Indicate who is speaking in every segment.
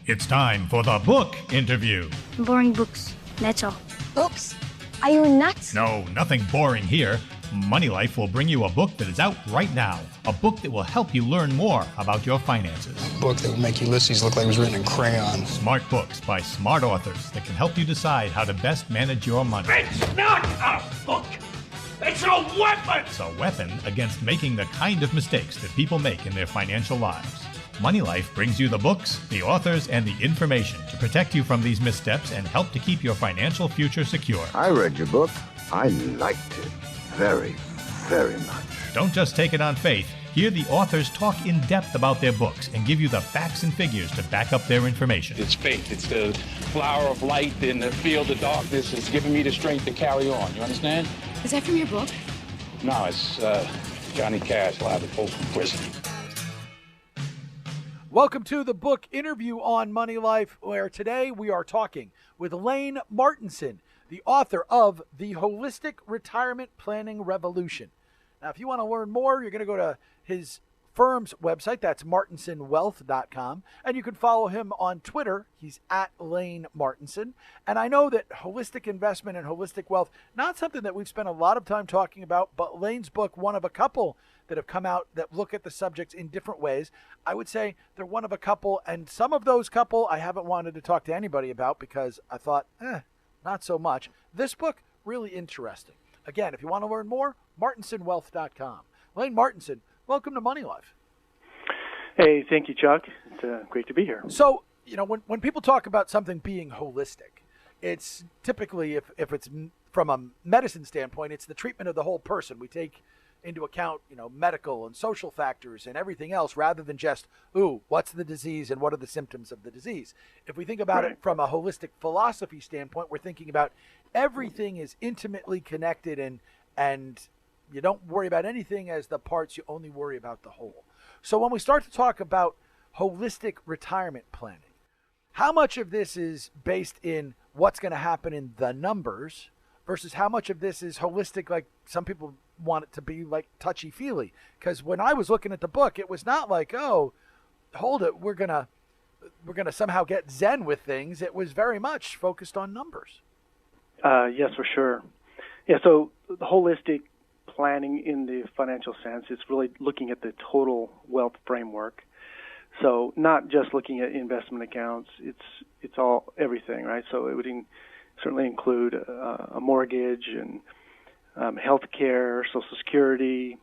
Speaker 1: It's time for the book interview.
Speaker 2: Boring books, that's all.
Speaker 3: Books? Are you nuts?
Speaker 1: No, nothing boring here. Money Life will bring you a book that is out right now. A book that will help you learn more about your finances.
Speaker 4: A book that will make Ulysses look like it was written in crayon.
Speaker 1: Smart books by smart authors that can help you decide how to best manage your money.
Speaker 5: It's not a book. It's a weapon.
Speaker 1: It's a weapon against making the kind of mistakes that people make in their financial lives. Money Life brings you the books, the authors, and the information to protect you from these missteps and help to keep your financial future secure.
Speaker 6: I read your book. I liked it very, very much.
Speaker 1: Don't just take it on faith. Hear the authors talk in depth about their books and give you the facts and figures to back up their information.
Speaker 7: It's faith. It's the flower of light in the field of darkness. It's giving me the strength to carry on. You understand?
Speaker 8: Is that from your book?
Speaker 7: No, it's Johnny Cash, live at Folsom Prison.
Speaker 9: Welcome to the book interview on Money Life, where today we are talking with Lane Martinsen, the author of The Holistic Retirement Planning Revolution. Now, if you want to learn more, you're going to go to his firm's website. That's martinsenwealth.com. And you can follow him on Twitter. He's at Lane Martinsen. And I know that holistic investment and holistic wealth, not something that we've spent a lot of time talking about, but Lane's book, one of a couple that have come out that look at the subjects in different ways. I would say they're one of a couple, and some of those couple I haven't wanted to talk to anybody about because I thought, not so much. This book, really interesting. Again, if you want to learn more, martinsenwealth.com. Lane Martinsen, welcome to Money Life.
Speaker 10: Hey, thank you, Chuck. It's great to be here.
Speaker 9: So, when people talk about something being holistic, it's typically, if it's from a medicine standpoint, it's the treatment of the whole person. We take into account, medical and social factors and everything else rather than just, what's the disease and what are the symptoms of the disease? If we think about it from a holistic philosophy standpoint, we're thinking about everything is intimately connected and you don't worry about anything as the parts, you only worry about the whole. So when we start to talk about holistic retirement planning, how much of this is based in what's going to happen in the numbers versus how much of this is holistic, like some people want it to be like touchy-feely? Because when I was looking at the book, it was not like, hold it, we're gonna somehow get zen with things. It was very much focused on numbers.
Speaker 10: Yes, for sure. Yeah, so the holistic planning in the financial sense is really looking at the total wealth framework. So not just looking at investment accounts, it's all everything, right? So it would certainly include a mortgage and health care, Social Security,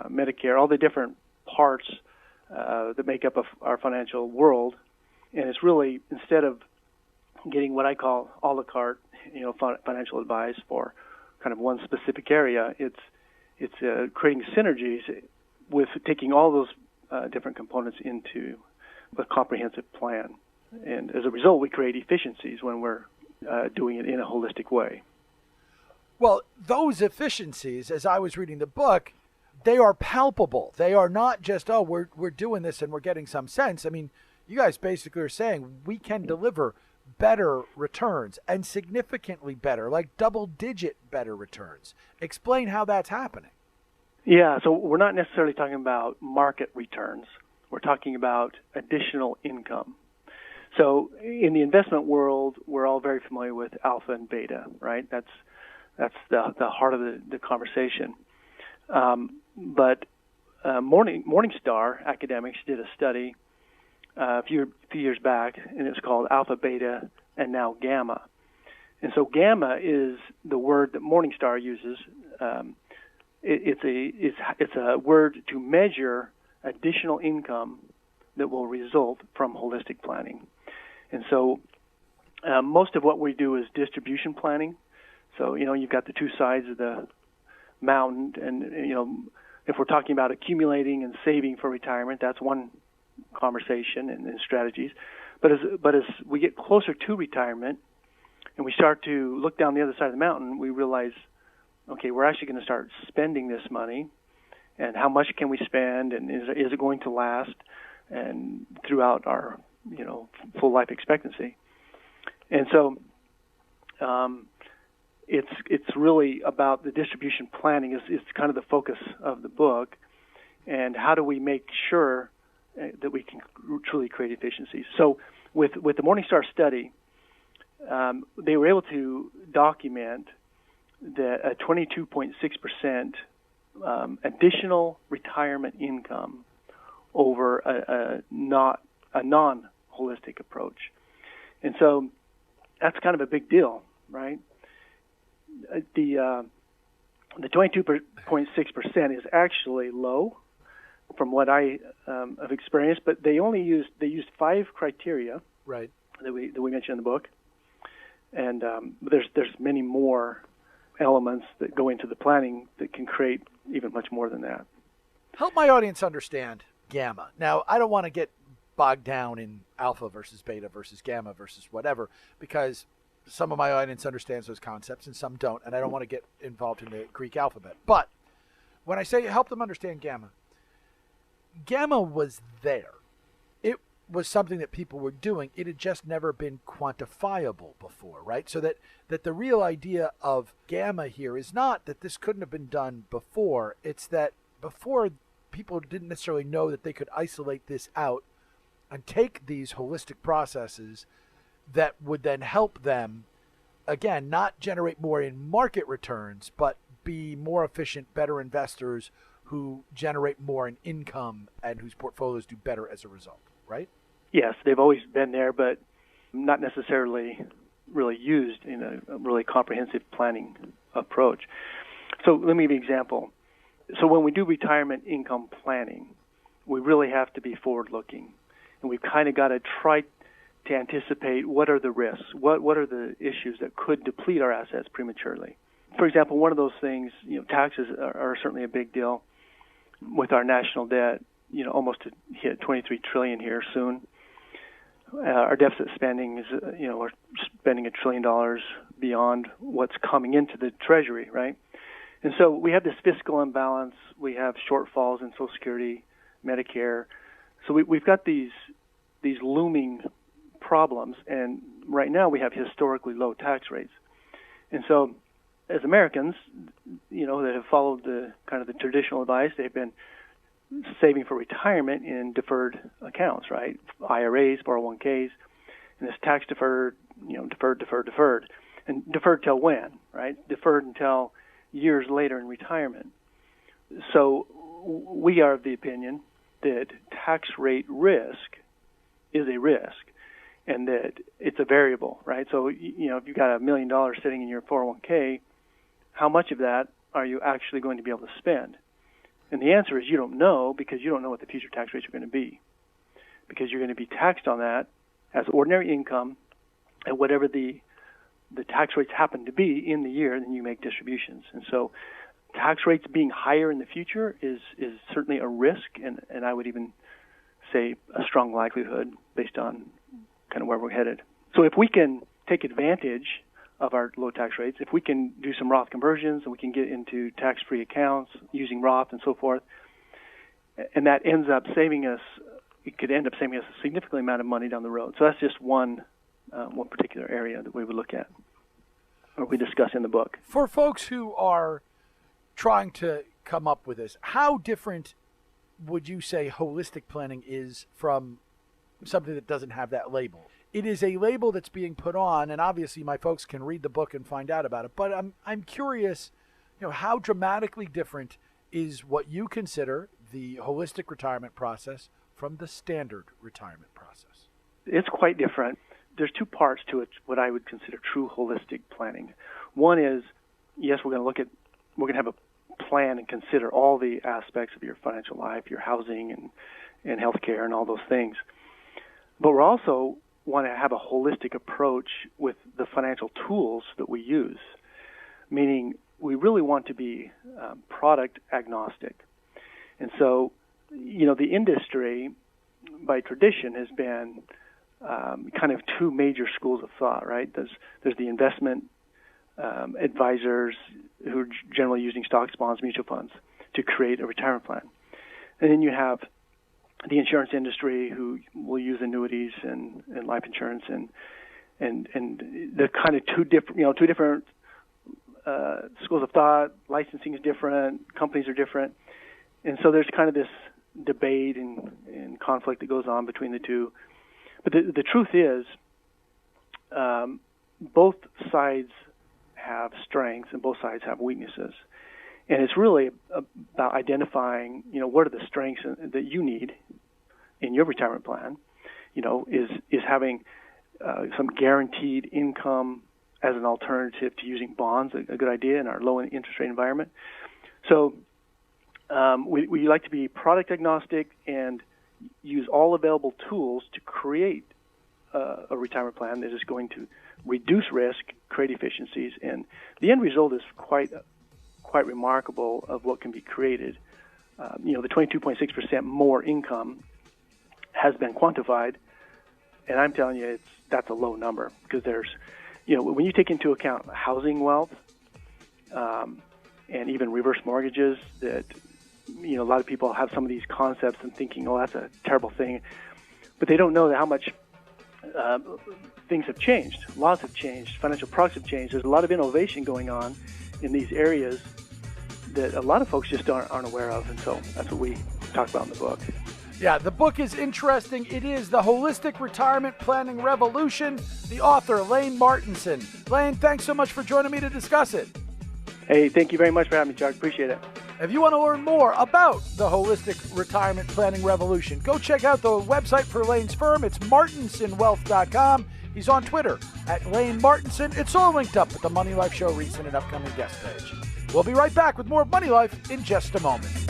Speaker 10: Medicare, all the different parts that make up our financial world. And it's really, instead of getting what I call a la carte, financial advice for kind of one specific area, it's creating synergies with taking all those different components into a comprehensive plan. And as a result, we create efficiencies when we're doing it in a holistic way.
Speaker 9: Well, those efficiencies, as I was reading the book, they are palpable. They are not just, we're doing this and we're getting some sense. I mean, you guys basically are saying we can deliver better returns and significantly better, like double-digit better returns. Explain how that's happening.
Speaker 10: Yeah, so we're not necessarily talking about market returns. We're talking about additional income. So in the investment world, we're all very familiar with alpha and beta, right? That's the heart of the conversation. But Morningstar academics did a study a few years back, and it's called Alpha, Beta, and now Gamma. And so Gamma is the word that Morningstar uses. It's a word to measure additional income that will result from holistic planning. And so most of what we do is distribution planning. So, you've got the two sides of the mountain, and, if we're talking about accumulating and saving for retirement, that's one conversation and strategies. But as we get closer to retirement and we start to look down the other side of the mountain, we realize, okay, we're actually going to start spending this money, and how much can we spend, and is it going to last and throughout our, full life expectancy? And so it's really about the distribution planning is kind of the focus of the book, and how do we make sure that we can truly create efficiencies. So with the Morningstar study, they were able to document that a 22.6% additional retirement income over a non-holistic approach. And so that's kind of a big deal, right? The 22.6% is actually low from what I have experienced, but they used 5 criteria,
Speaker 9: right,
Speaker 10: that we mentioned in the book, and there's many more elements that go into the planning that can create even much more than that.
Speaker 9: Help my audience understand gamma. Now, I don't want to get bogged down in alpha versus beta versus gamma versus whatever, because some of my audience understands those concepts and some don't, and I don't want to get involved in the Greek alphabet. But when I say help them understand gamma was there. It was something that people were doing. It had just never been quantifiable before, right? So that the real idea of gamma here is not that this couldn't have been done before. It's that before, people didn't necessarily know that they could isolate this out and take these holistic processes that would then help them, again, not generate more in market returns, but be more efficient, better investors who generate more in income and whose portfolios do better as a result, right?
Speaker 10: Yes, they've always been there, but not necessarily really used in a really comprehensive planning approach. So let me give you an example. So when we do retirement income planning, we really have to be forward-looking, and we've kind of got to try to anticipate what are the risks, what are the issues that could deplete our assets prematurely. For example, one of those things, taxes are certainly a big deal. With our national debt, almost to hit $23 trillion here soon. Our deficit spending is, we're spending $1 trillion beyond what's coming into the Treasury, right? And so we have this fiscal imbalance. We have shortfalls in Social Security, Medicare. So we've got these looming problems, and right now we have historically low tax rates. And so as Americans, that have followed the kind of the traditional advice, they've been saving for retirement in deferred accounts, right? IRAs, 401ks, and it's tax deferred, deferred. And deferred till when, right? Deferred until years later in retirement. So we are of the opinion that tax rate risk is a risk and that it's a variable, right? So, if you've got $1 million sitting in your 401k, how much of that are you actually going to be able to spend? And the answer is you don't know, because you don't know what the future tax rates are going to be. Because you're going to be taxed on that as ordinary income at whatever the tax rates happen to be in the year, then you make distributions. And so tax rates being higher in the future is certainly a risk, and I would even say a strong likelihood based on kind of where we're headed. So if we can take advantage of our low tax rates, if we can do some Roth conversions and we can get into tax-free accounts using Roth and so forth, and that ends up saving us, it could end up saving us a significant amount of money down the road. So that's just one particular area that we would look at, or we discuss in the book.
Speaker 9: For folks who are trying to come up with this, how different would you say holistic planning is from something that doesn't have that label? It is a label that's being put on, and obviously my folks can read the book and find out about it. But I'm curious, how dramatically different is what you consider the holistic retirement process from the standard retirement process?
Speaker 10: It's quite different. There's two parts to it, what I would consider true holistic planning. One is, yes, we're going to have a plan and consider all the aspects of your financial life, your housing and healthcare and all those things. But we're also want to have a holistic approach with the financial tools that we use, meaning we really want to be product agnostic. And so, the industry, by tradition, has been kind of two major schools of thought, right? There's the investment advisors who are generally using stocks, bonds, mutual funds to create a retirement plan. And then you have the insurance industry who will use annuities and life insurance, and they're kind of two different schools of thought. Licensing is different, companies are different, and so there's kind of this debate and conflict that goes on between the two. But the truth is, both sides have strengths and both sides have weaknesses. And it's really about identifying, what are the strengths that you need in your retirement plan. Is having some guaranteed income as an alternative to using bonds a good idea in our low interest rate environment. So we like to be product agnostic and use all available tools to create a retirement plan that is going to reduce risk, create efficiencies, and the end result is quite remarkable of what can be created. The 22.6% more income has been quantified, and I'm telling you, that's a low number because there's, when you take into account housing wealth and even reverse mortgages, that a lot of people have some of these concepts and thinking, oh, that's a terrible thing, but they don't know how much things have changed. Laws have changed. Financial products have changed. There's a lot of innovation going on in these areas that a lot of folks just aren't aware of, and so that's what we talk about in the book.
Speaker 9: Yeah, the book is interesting. It is The Holistic Retirement Planning Revolution. The author, Lane Martinsen. Lane, thanks so much for joining me to discuss it.
Speaker 10: Hey, thank you very much for having me, Chuck. Appreciate it.
Speaker 9: If you want to learn more about the Holistic Retirement Planning Revolution, go check out the website for Lane's firm. It's martinsenwealth.com. He's on Twitter at Lane Martinsen. It's all linked up at the Money Life Show recent and upcoming guest page. We'll be right back with more of Money Life in just a moment.